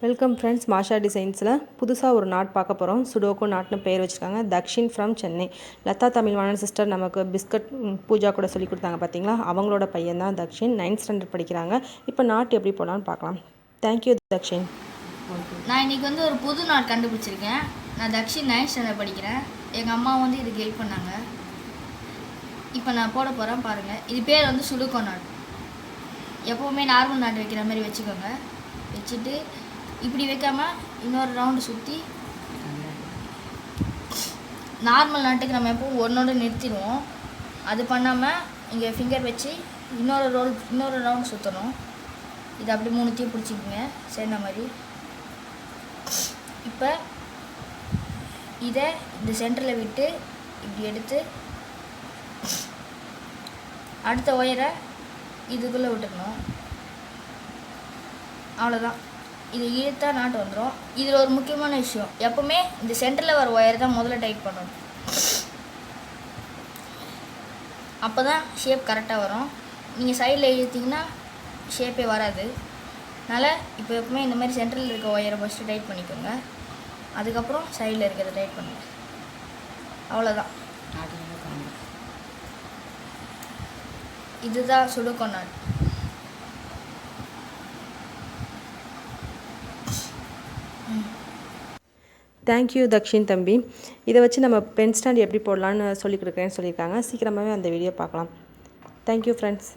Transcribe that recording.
Welcome friends, மாஷா டிசைன்ஸில் புதுசாக ஒரு நாட் பார்க்க போகிறோம். சுடோக்கோ நாட்னு பேர் வச்சுருக்காங்க. தக்ஷின் ஃப்ரம் சென்னை. லதா தமிழ்வாணன் சிஸ்டர் நமக்கு பிஸ்கட் பூஜா கூட சொல்லி கொடுத்தாங்க பார்த்தீங்களா, அவங்களோட பையன் தான் தக்ஷின். 9th ஸ்டாண்டர்ட் படிக்கிறாங்க. இப்போ நாட் எப்படி போடலான்னு பார்க்கலாம். தேங்க்யூ தக்ஷின். நான் இன்றைக்கி ஒரு புது நாட் கண்டுபிடிச்சிருக்கேன். நான் தக்ஷின் 9th ஸ்டாண்டர்ட் படிக்கிறேன். எங்கள் அம்மா இதுக்கு ஹெல்ப் பண்ணாங்க. இப்போ நான் போட போகிறேன் பாருங்கள். இது பேர் சுடுக்கோ நாட். எப்போவுமே நார்மல் நாட் வைக்கிற மாதிரி வச்சுக்கோங்க. வச்சுட்டு இப்படி வைக்காமல் இன்னொரு ரவுண்டு சுற்றி, நார்மல் நாட்டுக்கு நம்ம எப்பவும் ஒன்றோடு நிறுத்திடுவோம். அது பண்ணாமல் இங்கே ஃபிங்கர் வச்சு இன்னொரு ரவுண்டு சுற்றணும். இது அப்படி மூணுத்தையும் பிடிச்சிக்கோங்க சேர்ந்த மாதிரி. இப்போ இதை இந்த சென்டரில் விட்டு இப்படி எடுத்து அடுத்த ஒயரை இதுக்குள்ளே விட்டுக்கணும். அவ்வளோதான். இது இழுத்தா நாட்டு வந்துடும். இதில் ஒரு முக்கியமான விஷயம், எப்போவுமே இந்த சென்டரில் வர ஒயர் தான் முதல்ல டைட் பண்ணணும். அப்போ தான் ஷேப் கரெக்டாக வரும். நீங்கள் சைடில் இழுத்திங்கன்னா ஷேப்பே வராது. அதனால் இப்போ எப்பவுமே இந்த மாதிரி சென்டரில் இருக்க ஒயரை ஃபஸ்ட்டு டைட் பண்ணிக்கோங்க. அதுக்கப்புறம் சைடில் இருக்கிறத டைட் பண்ணுங்க. அவ்வளோதான். இதுதான் சுடுக்கோ நாட். தேங்க்யூ தக்ஷின் தம்பி. இதை வச்சு நம்ம பென் ஸ்டாண்ட் எப்படி போடலான்னு சொல்லிக் கொடுக்குறேன்னு சொல்லியிருக்காங்க. சீக்கிரமாகவே அந்த வீடியோ பார்க்கலாம். Thank you friends.